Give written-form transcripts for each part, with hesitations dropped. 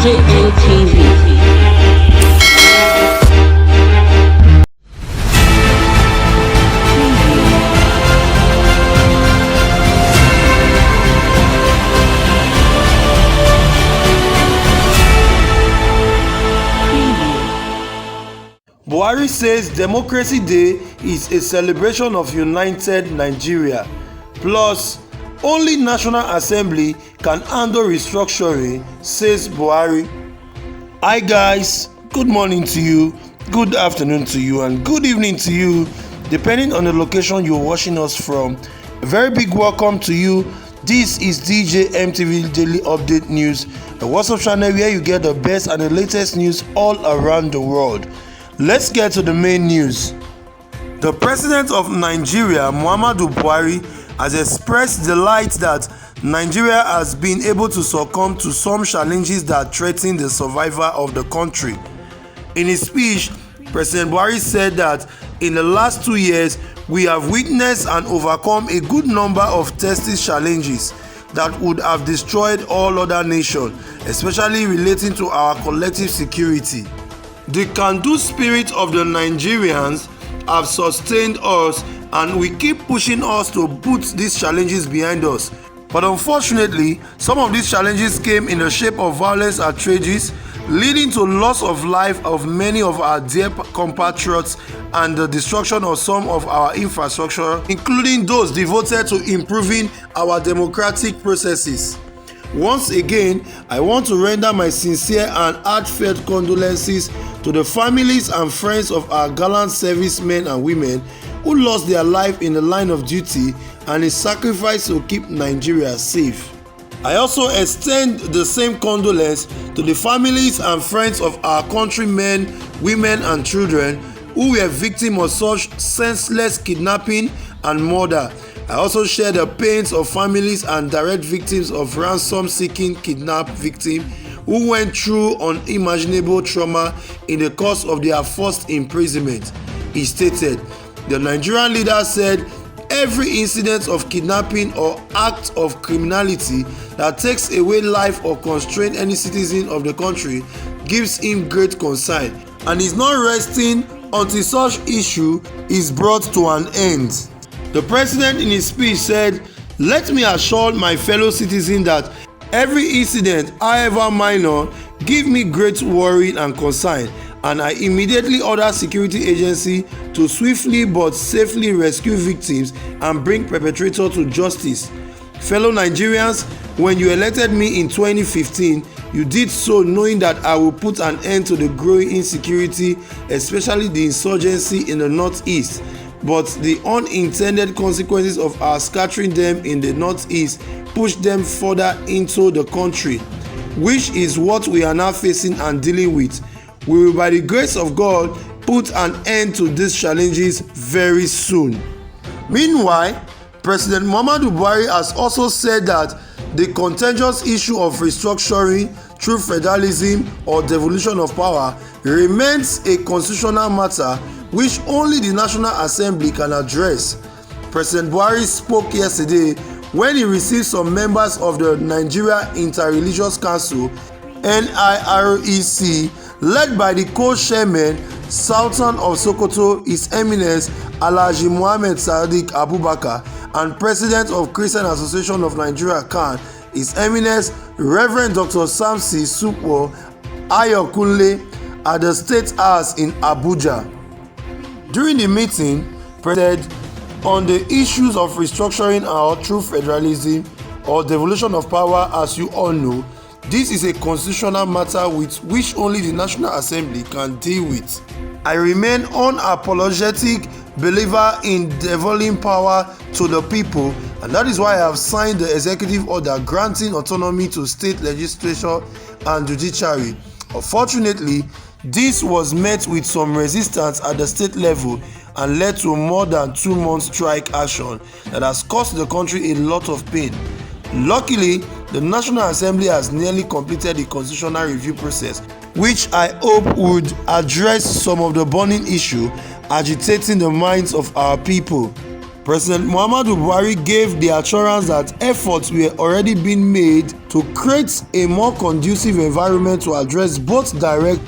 DJNTV. Buhari says Democracy Day is a celebration of united Nigeria. Plus, only National Assembly can handle restructuring, says Buhari. Hi guys, good morning to you, good afternoon to you, and good evening to you, depending on the location you're watching us from. A very big welcome to you. This is DJ MTV Daily Update News, a WhatsApp channel where you get the best and the latest news all around the world. Let's get to the main news. The president of Nigeria, Muhammadu Buhari, has expressed delight that Nigeria has been able to succumb to some challenges that threaten the survival of the country. In his speech, President Buhari said that in the last 2 years, we have witnessed and overcome a good number of testing challenges that would have destroyed all other nations, especially relating to our collective security. The can-do spirit of the Nigerians have sustained us, and we keep pushing us to put these challenges behind us. But unfortunately, some of these challenges came in the shape of violence and tragedies, leading to loss of life of many of our dear compatriots and the destruction of some of our infrastructure, including those devoted to improving our democratic processes. Once again, I want to render my sincere and heartfelt condolences to the families and friends of our gallant servicemen and women who lost their life in the line of duty and in sacrifice to keep Nigeria safe. I also extend the same condolence to the families and friends of our countrymen, women and children who were victims of such senseless kidnapping and murder. I also share the pains of families and direct victims of ransom-seeking kidnapped victims who went through unimaginable trauma in the course of their forced imprisonment. He stated, the Nigerian leader said, every incident of kidnapping or act of criminality that takes away life or constrain any citizen of the country gives him great concern and is not resting until such issue is brought to an end. The president in his speech said, let me assure my fellow citizens that every incident, however minor, give me great worry and concern, and I immediately order security agency to swiftly but safely rescue victims and bring perpetrators to justice. Fellow Nigerians, when you elected me in 2015, you did so knowing that I will put an end to the growing insecurity, especially the insurgency in the northeast. But the unintended consequences of our scattering them in the northeast pushed them further into the country, which is what we are now facing and dealing with. We will, by the grace of God, put an end to these challenges very soon. Meanwhile, President Muhammadu Buhari has also said that the contentious issue of restructuring through federalism or devolution of power remains a constitutional matter which only the National Assembly can address. President Buhari spoke yesterday when he received some members of the Nigeria Interreligious Council (NIREC), led by the co-chairman Sultan of Sokoto, His Eminence Alhaji Muhammad Sadiq Abubakar, and President of Christian Association of Nigeria (CAN), His Eminence Reverend Dr. Samson Supo Ayokunle, at the State House in Abuja. During the meeting, President on the issues of restructuring or through federalism or devolution of power, as you all know, this is a constitutional matter with which only the National Assembly can deal with. I remain unapologetic believer in devolving power to the people, and that is why I have signed the executive order granting autonomy to state legislature and judiciary. Unfortunately, this was met with some resistance at the state level and led to more than 2 months strike action that has caused the country a lot of pain. Luckily, the National Assembly has nearly completed the constitutional review process, which I hope would address some of the burning issues agitating the minds of our people. President Muhammadu Buhari gave the assurance that efforts were already being made to create a more conducive environment to address both direct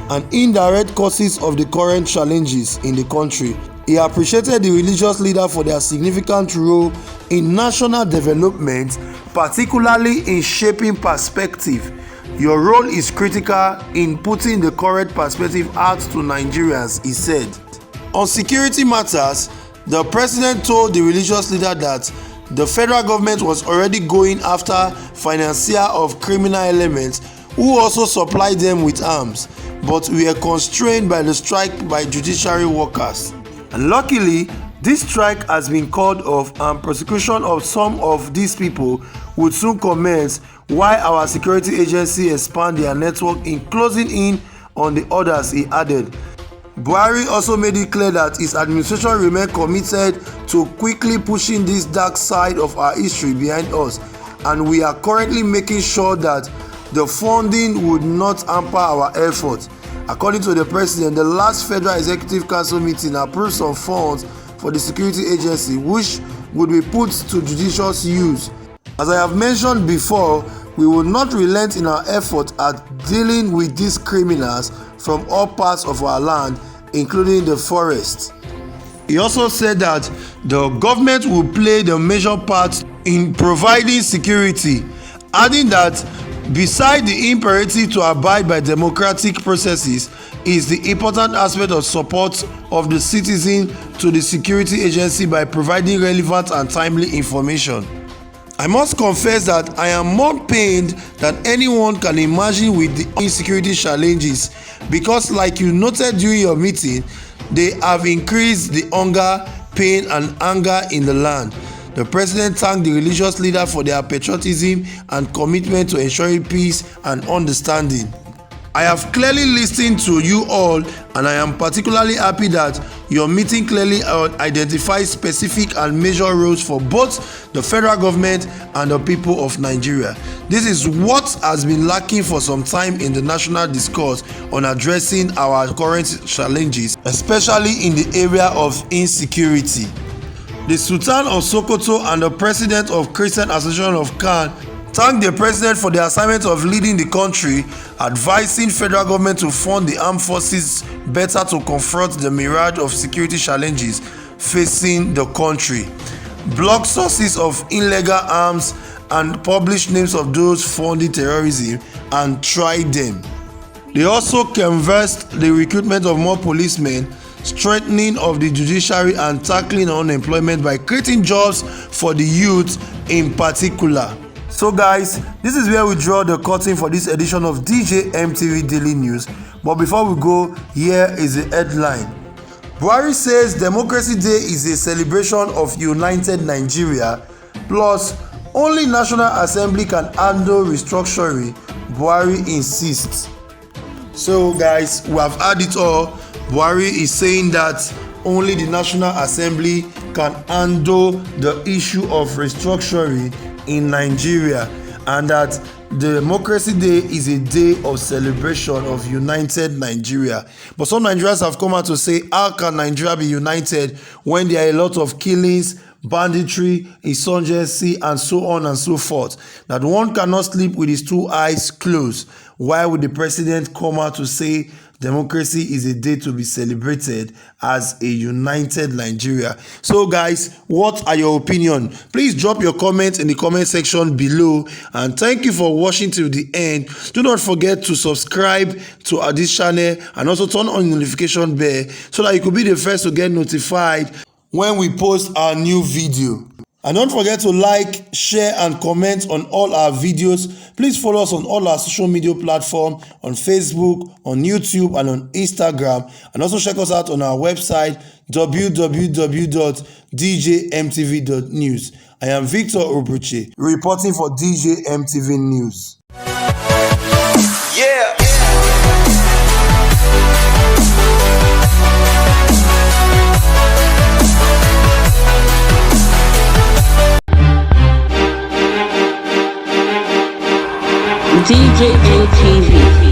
and indirect causes of the current challenges in the country. He appreciated the religious leaders for their significant role in national development, particularly in shaping perspective. Your role is critical in putting the correct perspective out to Nigerians, he said. On security matters, the president told the religious leader that the federal government was already going after financiers of criminal elements who also supplied them with arms, but were constrained by the strike by judiciary workers. And luckily, this strike has been called off and prosecution of some of these people would soon commence while our security agency expand their network in closing in on the others, he added. Buhari also made it clear that his administration remained committed to quickly pushing this dark side of our history behind us, and we are currently making sure that the funding would not hamper our efforts. According to the president, the last Federal Executive Council meeting approved some funds for the security agency which would be put to judicious use. As I have mentioned before, we will not relent in our effort at dealing with these criminals from all parts of our land, including the forest. He also said that the government will play the major part in providing security, adding that beside the imperative to abide by democratic processes is the important aspect of support of the citizen to the security agency by providing relevant and timely information. I must confess that I am more pained than anyone can imagine with the insecurity challenges because, like you noted during your meeting, they have increased the hunger, pain and anger in the land. The president thanked the religious leaders for their patriotism and commitment to ensuring peace and understanding. I have clearly listened to you all, and I am particularly happy that your meeting clearly identifies specific and major roles for both the federal government and the people of Nigeria. This is what has been lacking for some time in the national discourse on addressing our current challenges, especially in the area of insecurity. The Sultan of Sokoto and the President of Christian Association of Khan thanked the president for the assignment of leading the country, advising federal government to fund the armed forces better to confront the myriad of security challenges facing the country, block sources of illegal arms, and publish names of those funding terrorism and try them. They also canvassed the recruitment of more policemen, strengthening of the judiciary, and tackling unemployment by creating jobs for the youth in particular. So guys, this is where we draw the curtain for this edition of DJ MTV Daily News. But before we go, here is the headline. Buhari says Democracy Day is a celebration of united Nigeria, plus only National Assembly can handle restructuring, Buhari insists. So guys, we have had it all. Buhari is saying that only the National Assembly can handle the issue of restructuring in Nigeria, and that Democracy Day is a day of celebration of united Nigeria. But some Nigerians have come out to say, how can Nigeria be united when there are a lot of killings, banditry, insurgency, and so on and so forth, that one cannot sleep with his two eyes closed? Why would the president come out to say democracy is a day to be celebrated as a united Nigeria? So guys, what are your opinion? Please drop your comments in the comment section below, and thank you for watching till the end. Do not forget to subscribe to this channel and also turn on the notification bell so that you could be the first to get notified when we post our new video. And don't forget to like, share and comment on all our videos. Please follow us on all our social media platforms, on Facebook, on YouTube and on Instagram. And also check us out on our website www.djmtv.news. I am Victor Obruche, reporting for DJ MTV News. Yeah. DJ MTV.